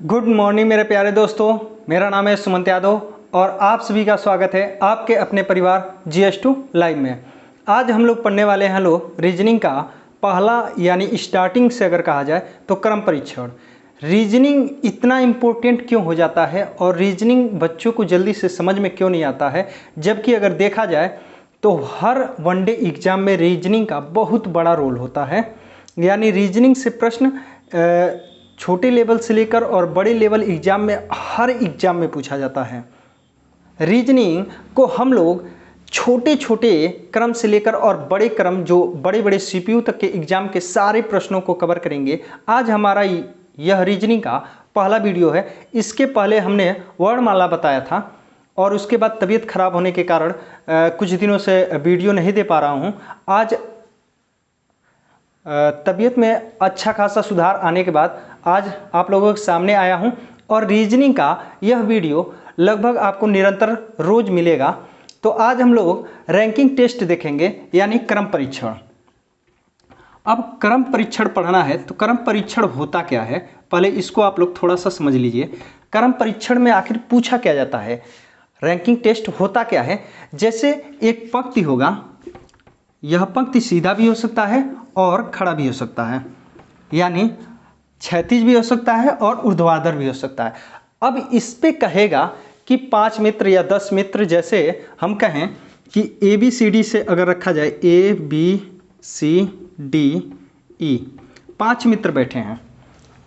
Good morning मेरे प्यारे दोस्तों, मेरा नाम है सुमंत यादव और आप सभी का स्वागत है आपके अपने परिवार GS2 लाइव में। आज हम लोग पढ़ने वाले हैं रीजनिंग का पहला यानी स्टार्टिंग से अगर कहा जाए तो क्रम परीक्षण। रीजनिंग इतना इम्पोर्टेंट क्यों हो जाता है और रीजनिंग बच्चों को जल्दी से समझ में क्यों नहीं आता है, जबकि अगर देखा जाए तो हर वनडे एग्जाम में रीजनिंग का बहुत बड़ा रोल होता है। यानी रीजनिंग से प्रश्न छोटे लेवल से लेकर और बड़े लेवल एग्जाम में हर एग्जाम में पूछा जाता है। रीजनिंग को हम लोग छोटे छोटे क्रम से लेकर और बड़े क्रम जो बड़े बड़े CPU तक के एग्जाम के सारे प्रश्नों को कवर करेंगे। आज हमारा यह रीजनिंग का पहला वीडियो है। इसके पहले हमने वर्णमाला बताया था और उसके बाद तबीयत खराब होने के कारण कुछ दिनों से वीडियो नहीं दे पा रहा हूँ। आज तबीयत में अच्छा खासा सुधार आने के बाद आज आप लोगों के सामने आया हूं और रीजनिंग का यह वीडियो लगभग आपको निरंतर रोज मिलेगा। तो आज हम लोग रैंकिंग टेस्ट देखेंगे यानी क्रम परीक्षण। अब क्रम परीक्षण पढ़ना है तो क्रम परीक्षण होता क्या है, पहले इसको आप लोग थोड़ा सा समझ लीजिए। क्रम परीक्षण में आखिर पूछा क्या जाता है, रैंकिंग टेस्ट होता क्या है। जैसे एक पंक्ति होगा, यह पंक्ति सीधा भी हो सकता है और खड़ा भी हो सकता है, यानी क्षैतिज भी हो सकता है और ऊर्ध्वाधर भी हो सकता है। अब इस पे कहेगा कि 5 मित्र या 10 मित्र, जैसे हम कहें कि ABCD से अगर रखा जाए ABCDE 5 मित्र बैठे हैं,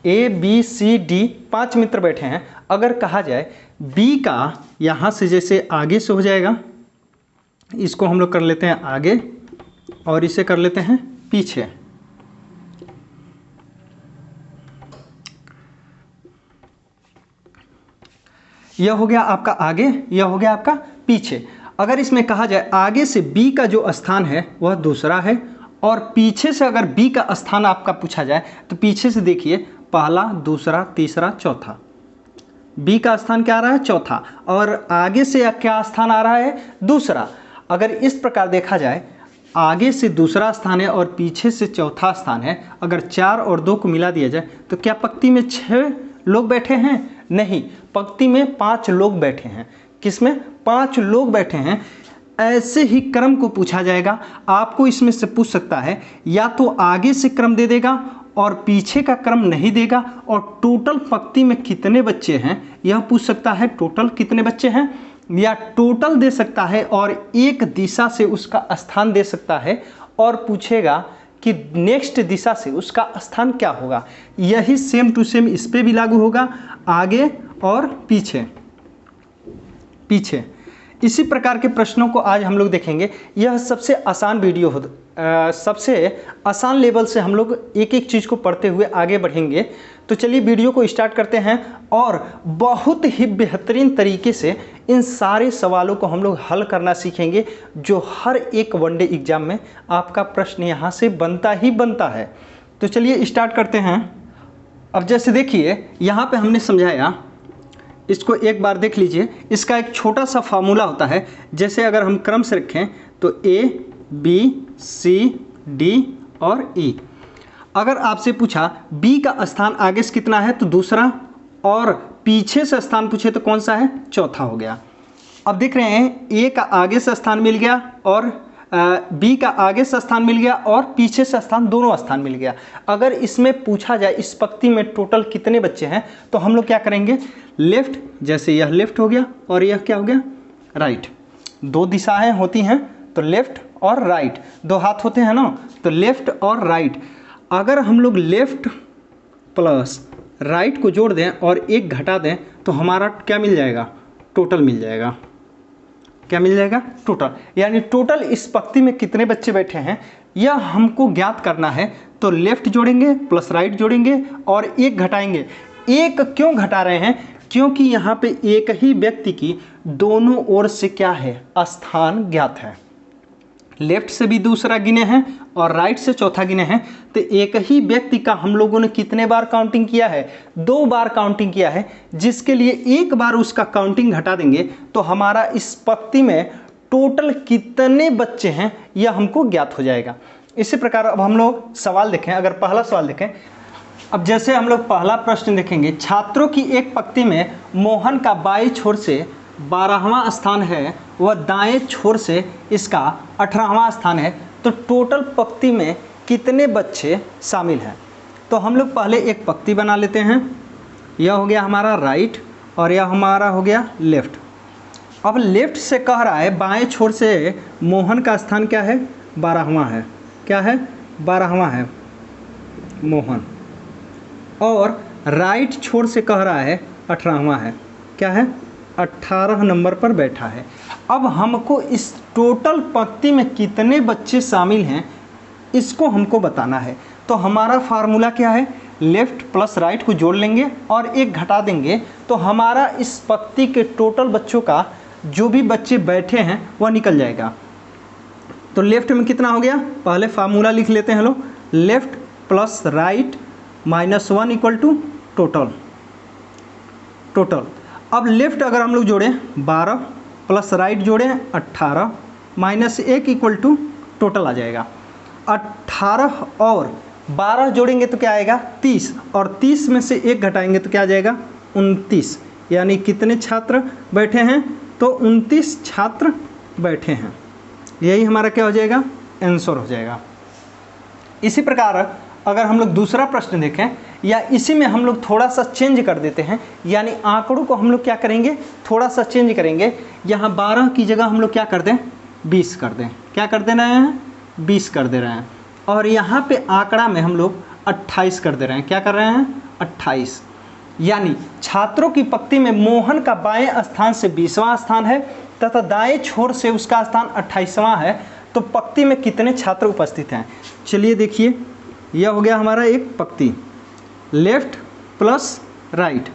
ABCD 5 मित्र बैठे हैं। अगर कहा जाए B का यहाँ से जैसे आगे से हो जाएगा, इसको हम लोग कर लेते हैं आगे और इसे कर लेते हैं पीछे। यह हो गया आपका आगे, यह हो गया आपका पीछे। अगर इसमें कहा जाए आगे से B का जो स्थान है वह दूसरा है और पीछे से अगर B का स्थान आपका पूछा जाए तो पीछे से देखिए पहला, दूसरा, तीसरा, चौथा। B का स्थान क्या आ रहा है? चौथा। और आगे से क्या स्थान आ रहा है? दूसरा। अगर इस प्रकार देखा जाए, आगे से दूसरा स्थान है और पीछे से चौथा स्थान है। अगर 4 और 2 को मिला दिया जाए तो क्या पंक्ति में 6 लोग बैठे हैं? नहीं, पंक्ति में 5 लोग बैठे हैं। किसमें? 5 लोग बैठे हैं। ऐसे ही क्रम को पूछा जाएगा। आपको इसमें से पूछ सकता है, या तो आगे से क्रम दे देगा और पीछे का क्रम नहीं देगा, और टोटल पंक्ति में कितने बच्चे हैं यह पूछ सकता है, टोटल कितने बच्चे हैं, या टोटल दे सकता है और एक दिशा से उसका स्थान दे सकता है और पूछेगा कि नेक्स्ट दिशा से उसका स्थान क्या होगा। यही सेम टू सेम इस पे भी लागू होगा, आगे और पीछे पीछे। इसी प्रकार के प्रश्नों को आज हम लोग देखेंगे। यह सबसे आसान वीडियो हो, सबसे आसान लेवल से हम लोग एक एक चीज़ को पढ़ते हुए आगे बढ़ेंगे। तो चलिए वीडियो को स्टार्ट करते हैं और बहुत ही बेहतरीन तरीके से इन सारे सवालों को हम लोग हल करना सीखेंगे, जो हर एक वनडे एग्जाम में आपका प्रश्न यहाँ से बनता ही बनता है। तो चलिए स्टार्ट करते हैं। अब जैसे देखिए यहाँ पे हमने समझाया, इसको एक बार देख लीजिए। इसका एक छोटा सा फार्मूला होता है। जैसे अगर हम क्रम से रखें तो A B C D और E। अगर आपसे पूछा B का स्थान आगे से कितना है तो दूसरा, और पीछे से स्थान पूछे तो कौन सा है? चौथा हो गया। अब देख रहे हैं A का आगे से स्थान मिल गया और B का आगे से स्थान मिल गया और पीछे से स्थान, दोनों स्थान मिल गया। अगर इसमें पूछा जाए इस पंक्ति में टोटल कितने बच्चे हैं तो हम लोग क्या करेंगे, लेफ्ट, जैसे यह लेफ्ट हो गया और यह क्या हो गया? राइट। 2 दिशाएं होती हैं तो लेफ्ट और राइट, 2 हाथ होते हैं ना, तो लेफ्ट और राइट। अगर हम लोग लेफ्ट प्लस राइट को जोड़ दें और 1 घटा दें तो हमारा क्या मिल जाएगा? टोटल मिल जाएगा। क्या मिल जाएगा? टोटल। यानी टोटल इस पंक्ति में कितने बच्चे बैठे हैं यह हमको ज्ञात करना है। तो लेफ्ट जोड़ेंगे प्लस राइट जोड़ेंगे और 1 घटाएंगे। 1 क्यों घटा रहे हैं? क्योंकि यहाँ पे एक ही व्यक्ति की दोनों ओर से क्या है? स्थान ज्ञात है। लेफ्ट से भी दूसरा गिने हैं और राइट से चौथा गिने हैं, तो एक ही व्यक्ति का हम लोगों ने कितने बार काउंटिंग किया है? 2 बार काउंटिंग किया है, जिसके लिए 1 बार उसका काउंटिंग घटा देंगे तो हमारा इस पंक्ति में टोटल कितने बच्चे हैं यह हमको ज्ञात हो जाएगा। इसी प्रकार अब हम लोग सवाल देखें। अगर पहला सवाल देखें, अब जैसे हम लोग पहला प्रश्न देखेंगे, छात्रों की एक पंक्ति में मोहन का बाएं छोर से 12वां स्थान है, वह दाएं छोर से इसका 18वां स्थान है, तो टोटल पंक्ति में कितने बच्चे शामिल हैं। तो हम लोग पहले एक पंक्ति बना लेते हैं। यह हो गया हमारा राइट और यह हमारा हो गया लेफ्ट। अब लेफ्ट से कह रहा है बाएं छोर से मोहन का स्थान क्या है, 12वां है। क्या है, 12वां है मोहन। और राइट छोर से कह रहा है 18वां है। क्या है, 18 नंबर पर बैठा है। अब हमको इस टोटल पंक्ति में कितने बच्चे शामिल हैं इसको हमको बताना है। तो हमारा फार्मूला क्या है, लेफ्ट प्लस राइट को जोड़ लेंगे और एक घटा देंगे, तो हमारा इस पंक्ति के टोटल बच्चों का जो भी बच्चे बैठे हैं वह निकल जाएगा। तो लेफ्ट में कितना हो गया, पहले फार्मूला लिख लेते हैं लोग, left plus right -1 equal to total. अब लेफ्ट अगर हम लोग जोड़ें 12 प्लस राइट जोड़ें 18 -1 इक्वल टू टोटल आ जाएगा। 18 और 12 जोड़ेंगे तो क्या आएगा, 30, और 30 में से 1 घटाएंगे तो क्या आ जाएगा, 29। यानी कितने छात्र बैठे हैं, तो 29 छात्र बैठे हैं। यही हमारा क्या हो जाएगा, आंसर हो जाएगा। इसी प्रकार अगर हम लोग दूसरा प्रश्न देखें, या इसी में हम लोग थोड़ा सा चेंज कर देते हैं, यानी आंकड़ों को हम लोग क्या करेंगे, थोड़ा सा चेंज करेंगे। यहाँ 12 की जगह हम लोग क्या कर दें, 20 कर दें। क्या कर दे रहे हैं, 20 कर दे रहे हैं। और यहाँ पे आंकड़ा में हम लोग 28 कर दे रहे हैं। क्या कर रहे हैं, 28। यानी छात्रों की पंक्ति में मोहन का बाएं स्थान से 20वां स्थान है तथा दाएं छोर से उसका स्थान 28वां है। तो पंक्ति में कितने छात्र उपस्थित हैं। चलिए देखिए, यह हो गया हमारा एक पंक्ति, लेफ्ट प्लस राइट।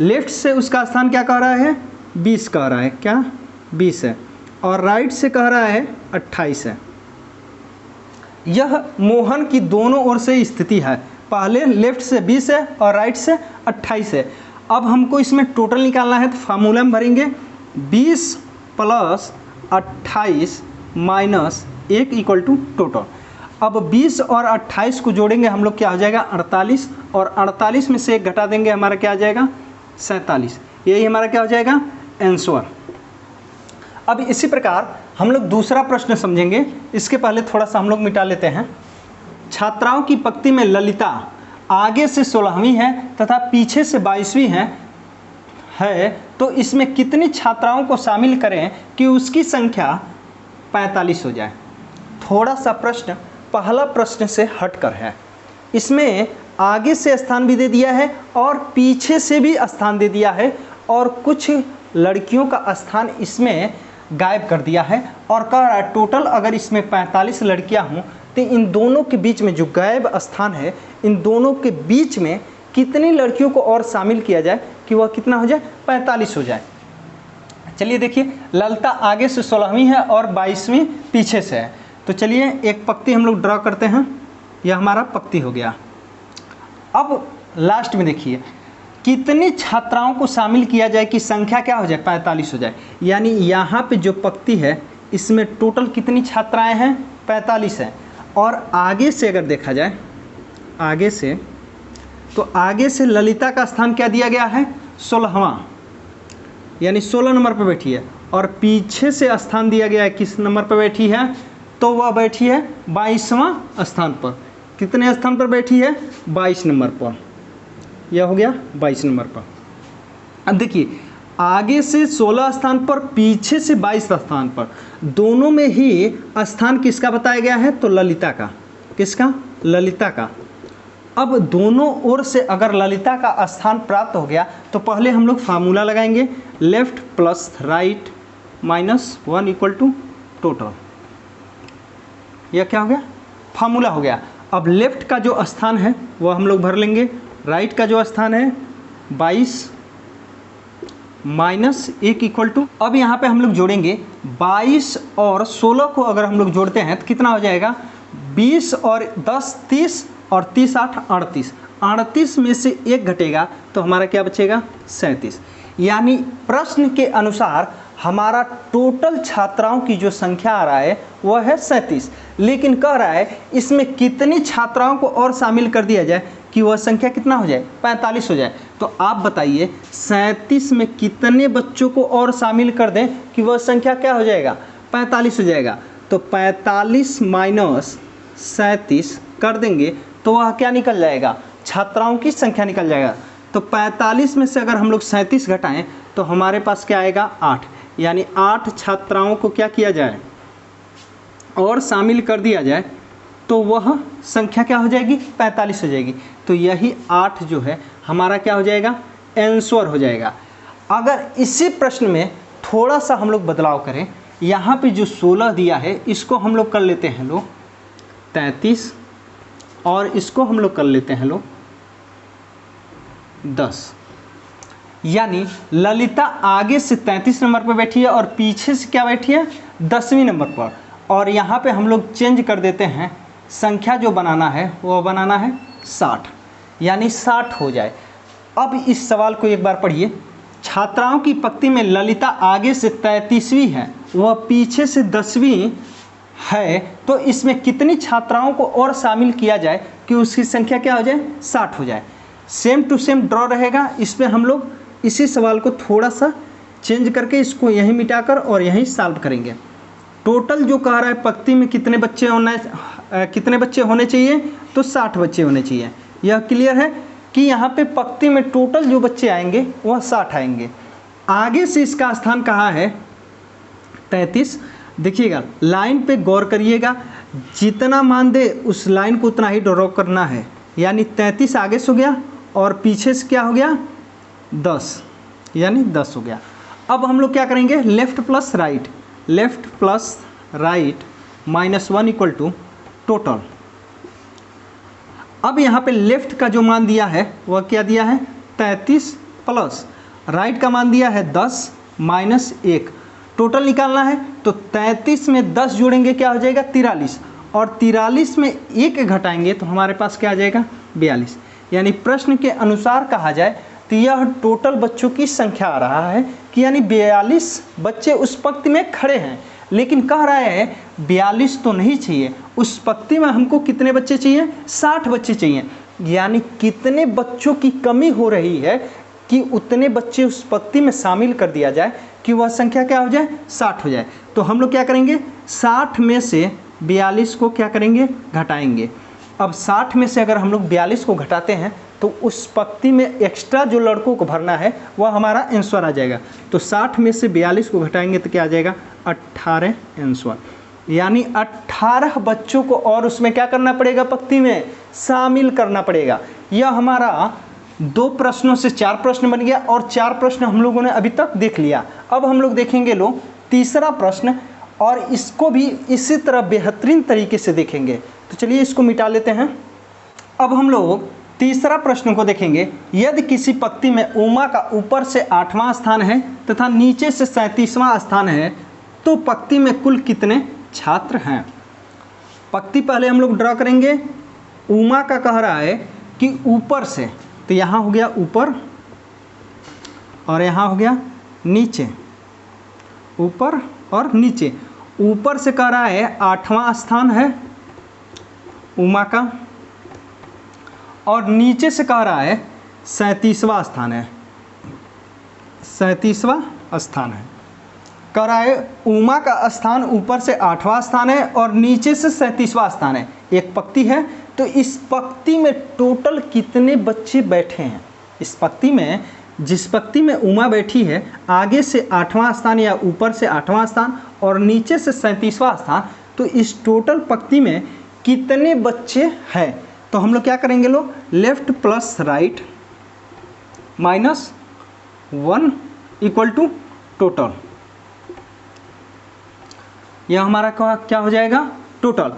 लेफ्ट से उसका स्थान क्या कह रहा है, 20 कह रहा है। क्या, 20 है। और राइट से कह रहा है 28 है। यह मोहन की दोनों ओर से स्थिति है। पहले लेफ्ट से 20 है और राइट से 28 है। अब हमको इसमें टोटल निकालना है, तो फार्मूला में भरेंगे 20 plus 28 minus 1 equal to total. अब 20 और 28 को जोड़ेंगे हम लोग, क्या हो जाएगा, 48, और 48 में से 1 घटा देंगे, हमारा क्या आ जाएगा, 47। यही हमारा क्या हो जाएगा, आंसर। अब इसी प्रकार हम लोग दूसरा प्रश्न समझेंगे। इसके पहले थोड़ा सा हम लोग मिटा लेते हैं। छात्राओं की पंक्ति में ललिता आगे से 16वीं है तथा पीछे से 22वीं है, तो इसमें कितनी छात्राओं को शामिल करें कि उसकी संख्या 45 हो जाए। थोड़ा सा प्रश्न पहला प्रश्न से हटकर है। इसमें आगे से स्थान भी दे दिया है और पीछे से भी स्थान दे दिया है, और कुछ लड़कियों का स्थान इसमें गायब कर दिया है, और कह रहा है टोटल अगर इसमें 45 लड़कियां हों तो इन दोनों के बीच में जो गायब स्थान है, इन दोनों के बीच में कितनी लड़कियों को और शामिल किया जाए कि वह कितना हो जाए, 45 हो जाए। चलिए देखिए, ललिता आगे से 16वीं है और 22वीं पीछे से है। तो चलिए एक पंक्ति हम लोग ड्रॉ करते हैं। यह हमारा पंक्ति हो गया। अब लास्ट में देखिए कितनी छात्राओं को शामिल किया जाए कि संख्या क्या हो जाए, 45 हो जाए। यानी यहाँ पे जो पंक्ति है इसमें टोटल कितनी छात्राएं हैं, 45 हैं। और आगे से अगर देखा जाए, आगे से, तो आगे से ललिता का स्थान क्या दिया गया है, 16वां, यानी 16 नंबर पर बैठी है। और पीछे से स्थान दिया गया है, किस नंबर पर बैठी है, तो वह बैठी है 22वां स्थान पर। कितने स्थान पर बैठी है, 22 नंबर पर। यह हो गया 22 नंबर पर। अब देखिए आगे से 16 स्थान पर, पीछे से 22 स्थान पर, दोनों में ही स्थान किसका बताया गया है, तो ललिता का। किसका, ललिता का। अब दोनों ओर से अगर ललिता का स्थान प्राप्त हो गया तो पहले हम लोग फार्मूला लगाएंगे, left plus right -1 equal to total. यह क्या हो गया, फार्मूला हो गया। अब लेफ्ट का जो स्थान है वह हम लोग भर लेंगे, राइट का जो स्थान है 22 -1 इक्वल टू, अब यहाँ पे हम लोग जोड़ेंगे 22 और 16 को अगर हम लोग जोड़ते हैं तो कितना हो जाएगा, 20 और 10 30 और 30 8 38। 38 में से 1 घटेगा तो हमारा क्या बचेगा, 37। यानी प्रश्न के अनुसार हमारा टोटल छात्राओं की जो संख्या आ रहा है वह है 37, लेकिन कह रहा है इसमें कितनी छात्राओं को और शामिल कर दिया जाए कि वह संख्या कितना हो जाए, 45 हो जाए। तो आप बताइए 37 में कितने बच्चों को और शामिल कर दें कि वह संख्या क्या हो जाएगा, 45 हो जाएगा। तो 45 माइनस 37 कर देंगे तो वह क्या निकल जाएगा, छात्राओं की संख्या निकल जाएगा। तो 45 में से अगर हम लोग 37 घटाएं तो हमारे पास क्या आएगा, 8, यानी 8 छात्राओं को क्या किया जाए और शामिल कर दिया जाए तो वह संख्या क्या हो जाएगी, 45 हो जाएगी। तो यही 8 जो है हमारा क्या हो जाएगा, आंसर हो जाएगा। अगर इसी प्रश्न में थोड़ा सा हम लोग बदलाव करें, यहाँ पे जो 16 दिया है इसको हम लोग कर लेते हैं लोग 33 और इसको हम लोग कर लेते हैं लोग 10, यानी ललिता आगे से 33 नंबर पर बैठी है और पीछे से क्या बैठी है, 10वीं नंबर पर। और यहाँ पे हम लोग चेंज कर देते हैं, संख्या जो बनाना है वो बनाना है 60, यानी 60 हो जाए। अब इस सवाल को एक बार पढ़िए। छात्राओं की पंक्ति में ललिता आगे से 33वीं है, वह पीछे से 10वीं है, तो इसमें कितनी छात्राओं को और शामिल किया जाए कि उसकी संख्या क्या हो जाए, 60 हो जाए। सेम टू सेम ड्रॉ रहेगा। इसमें हम लोग इसी सवाल को थोड़ा सा चेंज करके इसको यहीं मिटाकर और यहीं सॉल्व करेंगे। टोटल जो कह रहा है पंक्ति में कितने बच्चे होने चाहिए, तो 60 बच्चे होने चाहिए। यह क्लियर है कि यहाँ पे पंक्ति में टोटल जो बच्चे आएंगे वह 60 आएंगे। आगे से इसका स्थान कहाँ है, 33। देखिएगा लाइन पे गौर करिएगा, जितना मान दे उस लाइन को उतना ही ड्रॉ करना है, यानी 33 आगे से हो गया और पीछे से क्या हो गया, 10, यानी 10 हो गया। अब हम लोग क्या करेंगे, left plus right -1 equal to total. अब यहाँ पे लेफ्ट का जो मान दिया है वह क्या दिया है, 33 प्लस राइट का मान दिया है 10 माइनस 1। टोटल निकालना है तो 33 में 10 जोड़ेंगे क्या हो जाएगा, 43, और 43 में 1 घटाएंगे तो हमारे पास क्या आ जाएगा, 42। यानी प्रश्न के अनुसार कहा जाए तो यह टोटल बच्चों की संख्या आ रहा है कि यानी 42 बच्चे उस पंक्ति में खड़े हैं। लेकिन कह रहा है 42 तो नहीं चाहिए, उस पंक्ति में हमको कितने बच्चे चाहिए, 60 बच्चे चाहिए। यानी कितने बच्चों की कमी हो रही है कि उतने बच्चे उस पंक्ति में शामिल कर दिया जाए कि वह संख्या क्या हो जाए, 60 हो जाए। तो हम लोग क्या करेंगे, 60 में से 42 को क्या करेंगे, घटाएंगे। अब 60 में से अगर हम लोग 42 को घटाते हैं तो उस पंक्ति में एक्स्ट्रा जो लड़कों को भरना है वह हमारा आंसर आ जाएगा। तो 60 में से 42 को घटाएंगे तो क्या आ जाएगा, 18 आंसर। यानी 18 बच्चों को और उसमें क्या करना पड़ेगा, पंक्ति में शामिल करना पड़ेगा। यह हमारा 2 प्रश्नों से 4 प्रश्न बन गया और 4 प्रश्न हम लोगों ने अभी तक देख लिया। अब हम लोग देखेंगे लोग तीसरा प्रश्न, और इसको भी इसी तरह बेहतरीन तरीके से देखेंगे। तो चलिए इसको मिटा लेते हैं। अब हम लोग तीसरा प्रश्न को देखेंगे। यदि किसी पंक्ति में उमा का ऊपर से 8वां स्थान है तथा नीचे से 37वां स्थान है तो पंक्ति में कुल कितने छात्र हैं। पंक्ति पहले हम लोग ड्रॉ करेंगे। उमा का कह रहा है कि ऊपर से, तो यहाँ हो गया ऊपर और यहाँ हो गया नीचे, ऊपर और नीचे। ऊपर से कह रहा है 8वां स्थान है उमा का, और नीचे से कह रहा है 37वां स्थान है, 37वां स्थान है। कह रहा है उमा का स्थान ऊपर से 8वां स्थान है और नीचे से 37वां स्थान है। एक पंक्ति है, तो इस पंक्ति में टोटल कितने बच्चे बैठे हैं। इस पंक्ति में, जिस पंक्ति में उमा बैठी है, आगे से 8वां स्थान या ऊपर से 8वां स्थान और नीचे से 37वां स्थान, तो इस टोटल पंक्ति में कितने बच्चे हैं। तो हम लोग क्या करेंगे लोग, left plus right -1 equal to total. यह हमारा क्या हो जाएगा, टोटल।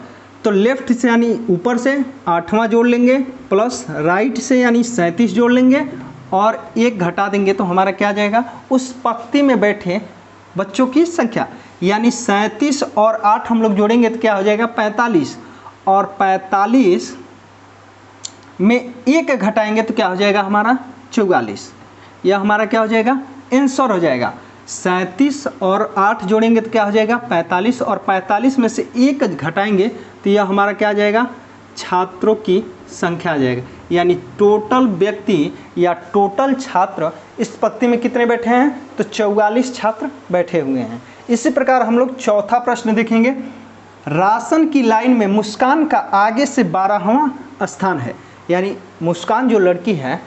तो लेफ्ट से यानी ऊपर से 8वां जोड़ लेंगे, प्लस राइट से यानी 37 जोड़ लेंगे और 1 घटा देंगे तो हमारा क्या आ जाएगा, उस पंक्ति में बैठे बच्चों की संख्या। यानी 37 और 8 हम लोग जोड़ेंगे तो क्या हो जाएगा, 45, और 45 में 1 घटाएंगे तो क्या हो जाएगा हमारा, 44। यह हमारा क्या हो जाएगा, आंसर हो जाएगा। 37 और 8 जोड़ेंगे तो क्या हो जाएगा, 45, और 45 में से 1 घटाएंगे तो यह हमारा क्या आ जाएगा, छात्रों की संख्या आ जाएगा, यानी टोटल व्यक्ति या टोटल छात्र इस पंक्ति में कितने बैठे हैं, तो 44 छात्र बैठे हुए हैं। इसी प्रकार हम लोग चौथा प्रश्न देखेंगे। राशन की लाइन में मुस्कान का आगे से 12वां स्थान है, यानी मुस्कान जो लड़की है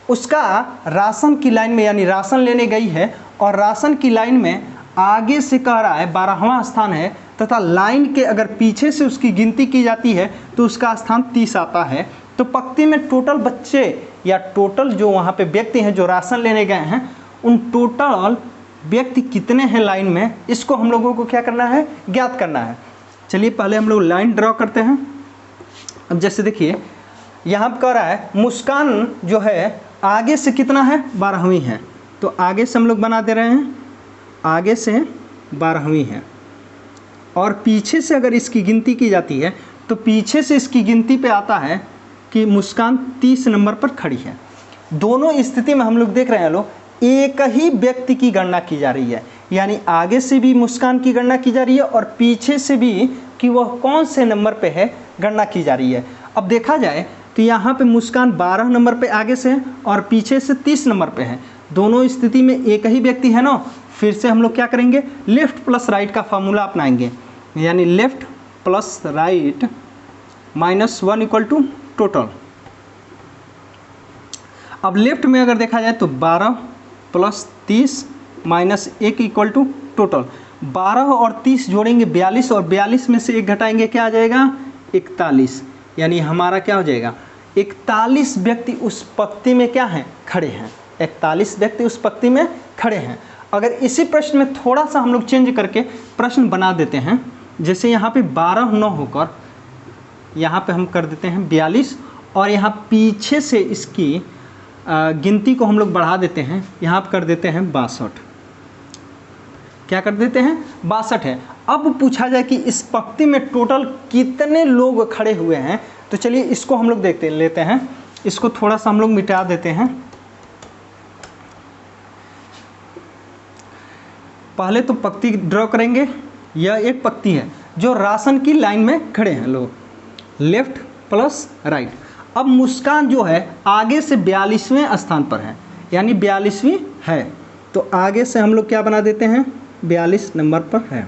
उसका राशन की लाइन में, यानी राशन लेने गई है और राशन की लाइन में आगे से कह रहा है 12वां स्थान है, तथा लाइन के अगर पीछे से उसकी गिनती की जाती है तो उसका स्थान 30 आता है। तो पंक्ति में टोटल बच्चे या टोटल जो वहाँ पे व्यक्ति हैं जो राशन लेने गए हैं, उन टोटल व्यक्ति कितने हैं लाइन में, इसको हम लोगों को क्या करना है, ज्ञात करना है। चलिए पहले हम लोग लाइन ड्रॉ करते हैं। अब जैसे देखिए यहाँ पर कह रहा है मुस्कान जो है आगे से कितना है, 12वीं है, तो आगे से हम लोग बना दे रहे हैं, आगे से 12वीं है, और पीछे से अगर इसकी गिनती की जाती है तो पीछे से इसकी गिनती पे आता है कि मुस्कान 30 नंबर पर खड़ी है। दोनों स्थिति में हम लोग देख रहे हैं लोग एक ही व्यक्ति की गणना की जा रही है, यानी आगे से भी मुस्कान की गणना की जा रही है और पीछे से भी कि वह कौन से नंबर पे है गणना की जा रही है। अब देखा जाए तो यहाँ पे मुस्कान 12 नंबर पे आगे से है और पीछे से 30 नंबर पे है। दोनों स्थिति में एक ही व्यक्ति है ना। फिर से हम लोग क्या करेंगे, लेफ्ट प्लस राइट का फॉर्मूला अपनाएंगे, यानी left plus right -1 equal to total. अब लेफ्ट में अगर देखा जाए तो 12 + 30 - 1 इक्वल टू टोटल। 12 और 30 जोड़ेंगे 42 और 42 में से 1 घटाएंगे क्या आ जाएगा, 41, यानी हमारा क्या हो जाएगा, 41 व्यक्ति उस पंक्ति में क्या हैं, खड़े हैं। 41 व्यक्ति उस पंक्ति में खड़े हैं। अगर इसी प्रश्न में थोड़ा सा हम लोग चेंज करके प्रश्न बना देते हैं, जैसे यहाँ पे 12 9 होकर यहाँ पे हम कर देते हैं 42 और यहाँ पीछे से इसकी गिनती को हम लोग बढ़ा देते हैं, यहाँ पर कर देते हैं 62। क्या कर देते हैं, 62 है। अब पूछा जाए कि इस पंक्ति में टोटल कितने लोग खड़े हुए हैं, तो चलिए इसको हम लोग लेते हैं। इसको थोड़ा सा हम लोग मिटा देते हैं। पहले तो पंक्ति ड्रॉ करेंगे। यह एक पंक्ति है जो राशन की लाइन में खड़े हैं लोग, लेफ्ट प्लस राइट। अब मुस्कान जो है आगे से 42वें स्थान पर है, यानी 42वीं है, तो आगे से हम लोग क्या बना देते हैं, 42 नंबर पर है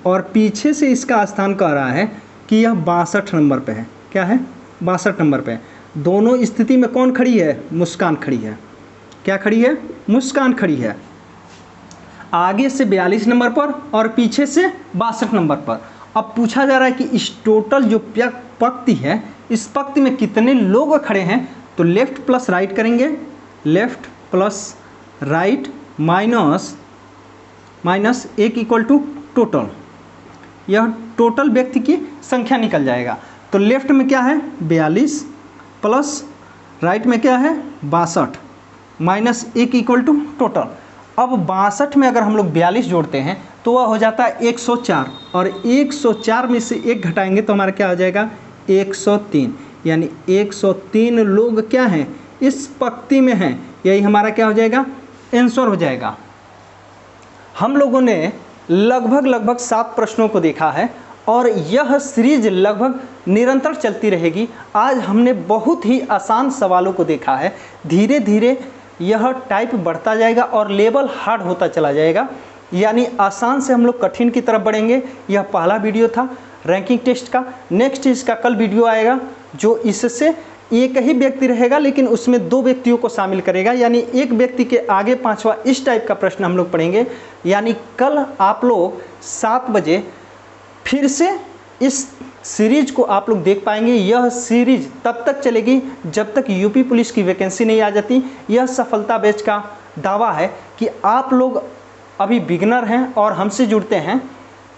और पीछे से इसका स्थान कह रहा है कि यह 62 नंबर पे है। क्या है, 62 नंबर पे। दोनों स्थिति में कौन खड़ी है, मुस्कान खड़ी है। क्या खड़ी है, मुस्कान खड़ी है। आगे से 42 नंबर पर और पीछे से 62 नंबर पर। अब पूछा जा रहा है कि इस टोटल जो पंक्ति है, इस पंक्ति में कितने लोग खड़े हैं, तो लेफ्ट प्लस राइट करेंगे, left plus right minus 1 equal to total. यह टोटल व्यक्ति की संख्या निकल जाएगा। तो लेफ्ट में क्या है, 42 प्लस राइट में क्या है, 62 माइनस 1 इक्वल टू टोटल। अब 62 में अगर हम लोग 42 जोड़ते हैं तो वह हो जाता है 104 और 104 में से 1 घटाएंगे तो हमारा क्या हो जाएगा, 103, यानी 103 लोग क्या हैं, इस पंक्ति में हैं। यही हमारा क्या हो जाएगा, आंसर हो जाएगा। हम लोगों ने लगभग 7 प्रश्नों को देखा है और यह सीरीज लगभग निरंतर चलती रहेगी। आज हमने बहुत ही आसान सवालों को देखा है। धीरे धीरे यह टाइप बढ़ता जाएगा और लेवल हार्ड होता चला जाएगा, यानी आसान से हम लोग कठिन की तरफ बढ़ेंगे। यह पहला वीडियो था रैंकिंग टेस्ट का। नेक्स्ट इसका कल वीडियो आएगा जो इससे एक ही व्यक्ति रहेगा लेकिन उसमें 2 व्यक्तियों को शामिल करेगा, यानी एक व्यक्ति के आगे 5वां, इस टाइप का प्रश्न हम लोग पढ़ेंगे। यानी कल आप लोग 7 बजे फिर से इस सीरीज को आप लोग देख पाएंगे। यह सीरीज तब तक चलेगी जब तक यूपी पुलिस की वैकेंसी नहीं आ जाती। यह सफलता बैच का दावा है कि आप लोग अभी बिगनर हैं और हमसे जुड़ते हैं,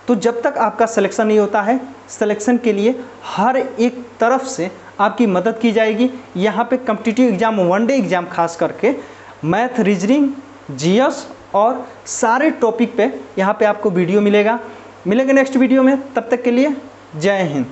तो जब तक आपका सिलेक्शन नहीं होता है, सिलेक्शन के लिए हर एक तरफ से आपकी मदद की जाएगी। यहाँ पे कॉम्पिटिटिव एग्ज़ाम, वनडे एग्ज़ाम खास करके मैथ, रीजनिंग, जीएस और सारे टॉपिक पे यहाँ पे आपको वीडियो मिलेगा। मिलेंगे नेक्स्ट वीडियो में, तब तक के लिए जय हिंद।